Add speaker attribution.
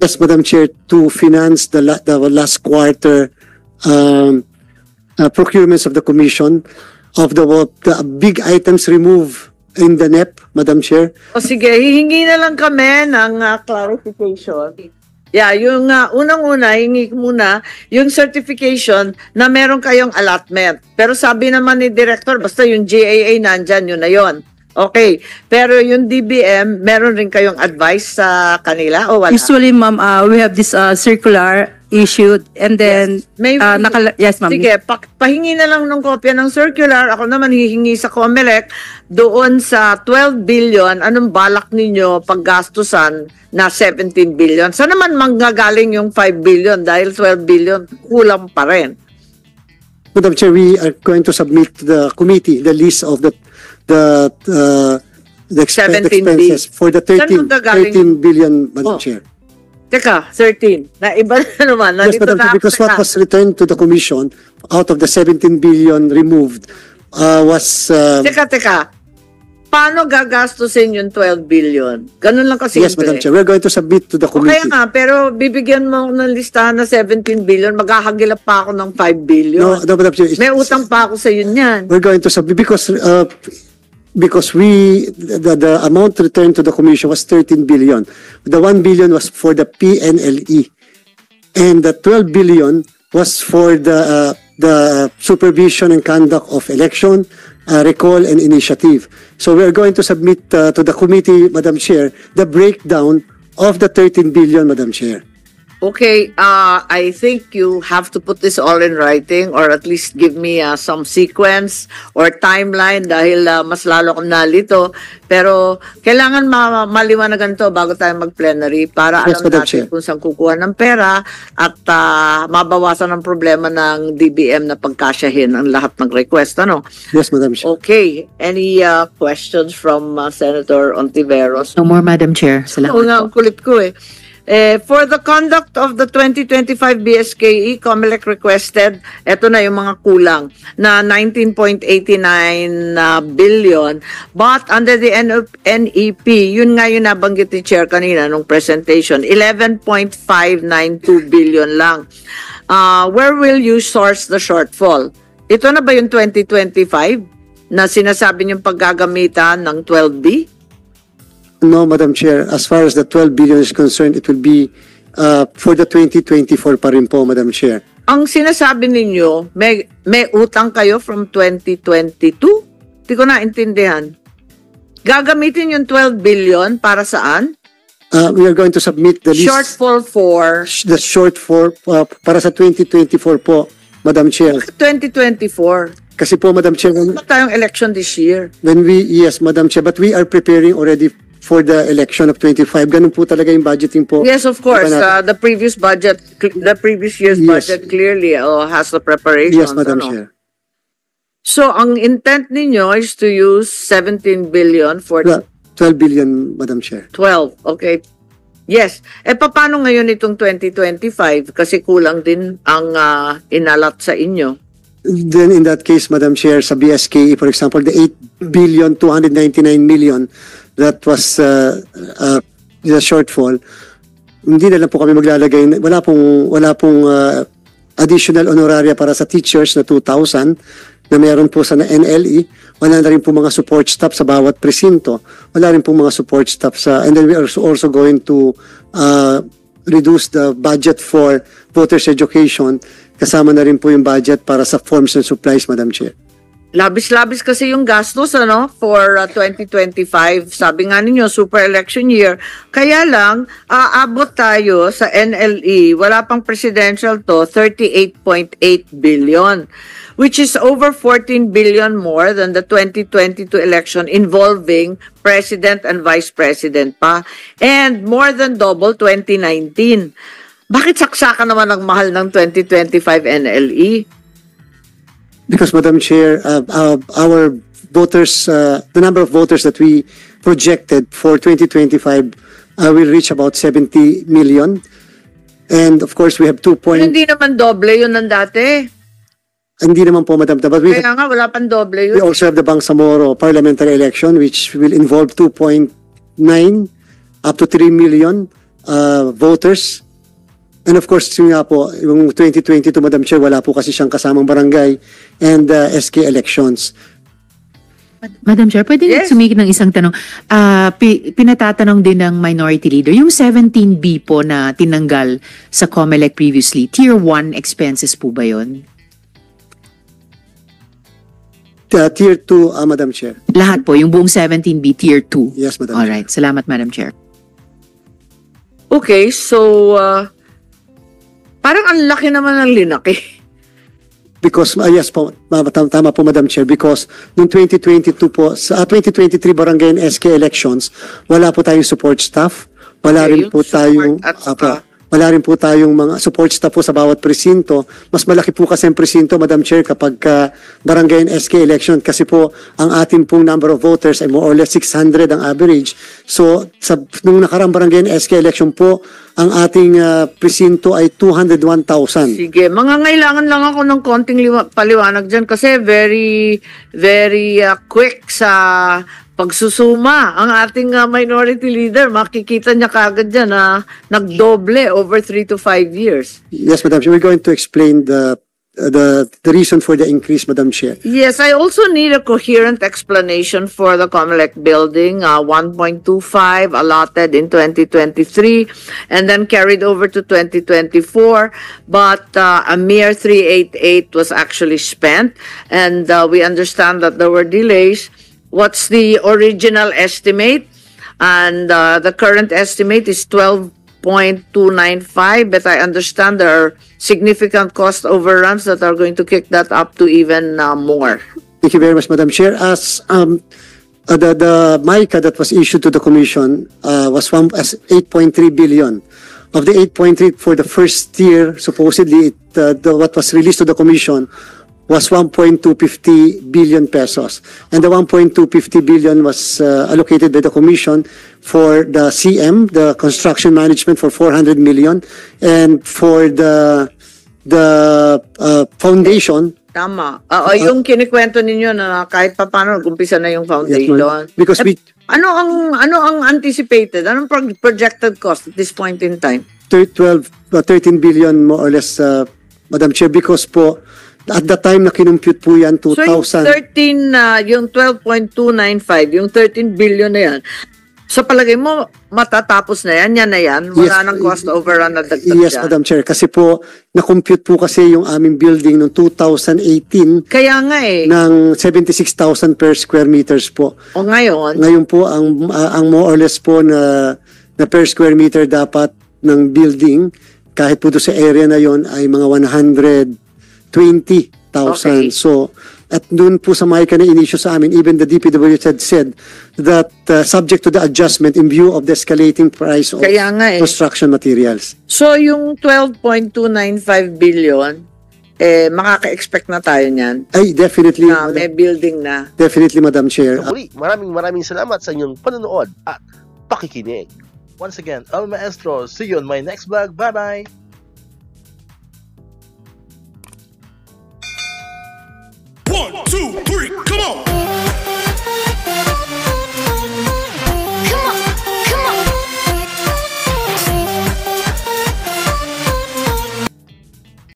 Speaker 1: Yes, Madam Chair, to finance the last quarter procurements of the Commission of the big items removed in the NEP, Madam Chair.
Speaker 2: O sige, hihingi na lang kami ng clarification. Yeah, yung unang-una, hingi muna yung certification na meron kayong allotment. Pero sabi naman ni Director, basta yung GAA nandyan, yun na yun. Okay. Pero yung DBM, meron rin kayong advice sa kanila o wala?
Speaker 3: Usually, ma'am, we have this circular issued and then yes, ma'am.
Speaker 2: Sige, pahingi na lang ng kopya ng circular. Ako naman hihingi sa COMELEC doon sa 12 billion. Anong balak ninyo paggastusan na 17 billion? Saan naman manggagaling yung 5 billion dahil 12 billion kulang pa rin?
Speaker 1: Madam Chair, we are going to submit to the committee the list of the expenses for the 13 billion, Madam Chair.
Speaker 2: Teka, 13. Na iba na naman.
Speaker 1: Yes, Madam Chair, because what was returned to the Commission out of the 17 billion removed was...
Speaker 2: Teka. Paano gagastusin yung 12 billion? Ganun lang kasi.
Speaker 1: Yes, Madam Chair. We're going to submit to the committee.
Speaker 2: Kaya nga, pero bibigyan mo ng listahan na 17 billion, maghahagilap pa ako ng 5 billion.
Speaker 1: No, Madam Chair.
Speaker 2: May utang pa ako sa yun yan.
Speaker 1: We're going to submit because the amount returned to the Commission was 13 billion. The 1 billion was for the PNLE. And the 12 billion was for the supervision and conduct of election, recall, and initiative. So we are going to submit to the committee, Madam Chair, the breakdown of the 13 billion, Madam Chair.
Speaker 2: Okay, I think you have to put this all in writing or at least give me some sequence or timeline dahil mas lalo akong nalito. Pero kailangan maliwanagan to bago tayo mag-plenary para alam natin kung saan kukuha ng pera at mabawasan ang problema ng DBM na pagkasyahin ang lahat ng request. Ano?
Speaker 1: Yes, Madam Chair.
Speaker 2: Okay, any questions from Senator Ontiveros?
Speaker 4: No more, Madam Chair. Salamat
Speaker 2: Oo nga, ang kulit ko eh. For the conduct of the 2025 BSKE, COMELEC requested, eto na yung mga kulang, na 19.89 billion. But under the NEP, yun nga yung nabanggit ni Chair kanina nung presentation, 11.592 billion lang. Where will you source the shortfall? Ito na ba yung 2025 na sinasabi niyong paggagamitan ng 12B?
Speaker 1: No, Madam Chair. As far as the 12 billion is concerned, it will be for the 2024 pa rin po, Madam Chair.
Speaker 2: Ang sinasabi ninyo, may utang kayo from 2022? Hindi ko naintindihan. Gagamitin yung 12 billion para saan?
Speaker 1: We are going to submit the list.
Speaker 2: Shortfall for?
Speaker 1: The shortfall para sa 2024 po, Madam Chair.
Speaker 2: 2024.
Speaker 1: Kasi po, Madam Chair,
Speaker 2: Ano tayong election this year?
Speaker 1: yes, Madam Chair, but we are preparing already for the election of 25. Ganun po talaga yung budgeting po.
Speaker 2: Yes, of course. The previous year's budget clearly has the preparation.
Speaker 1: Yes, Madam Chair.
Speaker 2: So, ang intent ninyo is to use 17 billion for
Speaker 1: 12 billion, Madam Chair.
Speaker 2: 12. Okay. Yes. Paano ngayon itong 2025? Kasi kulang din ang inalat sa inyo.
Speaker 1: Then in that case, Madam Chair, sa BSKE, for example, the 8 billion 299 million that was the shortfall, hindi na lang po kami maglalagay, wala pong additional honoraria para sa teachers na 2,000 na meron po sa NLE. Wala na rin po mga support staff sa bawat presinto. Wala rin po mga support staff and then we are also going to reduce the budget for voters education. Kasama na rin po yung budget para sa forms and supplies, Madam Chair.
Speaker 2: Labis-labis kasi yung gastos for 2025. Sabi nga ninyo, super election year. Kaya lang, aabot tayo sa NLE, wala pang presidential to, 38.8 billion, which is over 14 billion more than the 2022 election involving president and vice president pa. And more than double 2019. Bakit saksakan naman ang mahal ng 2025 NLE?
Speaker 1: Because, Madam Chair, our voters, the number of voters that we projected for 2025 will reach about 70 million. And of course, we have 2 point...
Speaker 2: Hindi naman doble yun ng dati.
Speaker 1: Hindi naman po, Madam. But
Speaker 2: Kaya nga, wala pang doble yun.
Speaker 1: We also have the Bangsamoro parliamentary election, which will involve 2.9 up to 3 million voters. And of course, yun nga po, yung 2022, Madam Chair, wala po kasi siyang kasamang barangay and SK elections.
Speaker 4: Madam Chair, pwede
Speaker 2: Yes.
Speaker 4: sumigit ng isang tanong. Pinatatanong din ng Minority Leader, yung 17B po na tinanggal sa COMELEC previously, Tier 1 expenses po ba yun?
Speaker 1: Tier 2, Madam Chair.
Speaker 4: Lahat po, yung buong 17B, Tier 2?
Speaker 1: Yes, Madam Chair.
Speaker 4: Alright, salamat Madam Chair.
Speaker 2: Okay, so parang ang laki naman ng linaki.
Speaker 1: Because, yes po, tama po Madam Chair, because noong 2022 po, sa 2023 barangay and SK elections, wala po tayong support staff, wala
Speaker 2: Okay,
Speaker 1: rin
Speaker 2: yung
Speaker 1: po tayong,
Speaker 2: support at staff.
Speaker 1: wala rin po tayong mga support staff po sa bawat presinto. Mas malaki po kasi ang presinto, Madam Chair, kapag barangay and SK election, kasi po ang ating pong number of voters ay more or less 600 ang average. So, nung nakarang barangay and SK election po, ang ating presinto ay 201,000.
Speaker 2: Sige, mangangailangan lang ako ng konting paliwanag dyan kasi very, very quick sa pagsusuma. Ang ating minority leader, makikita niya kagad dyan na nagdoble over 3 to 5 years.
Speaker 1: Yes, Madam Chair. We're going to explain the reason for the increase, Madam Chair.
Speaker 2: Yes, I also need a coherent explanation for the COMELEC building, 1.25 allotted in 2023 and then carried over to 2024, but a mere 388 was actually spent, and we understand that there were delays. What's the original estimate? And the current estimate is 12.295, but I understand there are significant cost overruns that are going to kick that up to even more.
Speaker 1: Thank you very much, Madam Chair. As the MICA that was issued to the Commission was 8.3 billion. Of the 8.3 for the first year, supposedly what was released to the Commission was 1.250 billion pesos. And the 1.250 billion was allocated by the Commission for the CM, the construction management, for 400 million, and for the foundation.
Speaker 2: Tama. Yung kinikwento ninyo na kahit paano nag-umpisa na yung foundation.
Speaker 1: Because we
Speaker 2: Ano ang anticipated? Anong projected cost at this point in time?
Speaker 1: 13 billion more or less, Madam Chair, because po at the time na kinumpute po yan, 2,000.
Speaker 2: So yung 12.295, yung 13 billion na yan, sa palagay mo, matatapos na yan? Yan na yan? Wala nang cost overrun na dagdag
Speaker 1: Yes,
Speaker 2: dyan?
Speaker 1: Madam Chair. Kasi po, na-compute po kasi yung aming building noong 2018
Speaker 2: Kaya nga eh.
Speaker 1: ng 76,000 per square meters po.
Speaker 2: O ngayon,
Speaker 1: Ngayon po, ang more or less po na per square meter dapat ng building, kahit po doon sa area na yon ay mga 120,000.
Speaker 2: Okay.
Speaker 1: So, at doon po sa MICA na inisyo sa amin, even the DPWH had said that subject to the adjustment in view of the escalating price of
Speaker 2: Kaya nga eh.
Speaker 1: construction materials.
Speaker 2: So yung 12.295 billion, makaka-expect na tayo niyan
Speaker 1: Ay, definitely,
Speaker 2: na may building na.
Speaker 1: definitely, Madam Chair.
Speaker 5: Muli, maraming salamat sa inyong panonood at pakikinig. Once again, El Maestro, see you on my next vlog. Bye-bye!
Speaker 6: 1, 2, 3, come on!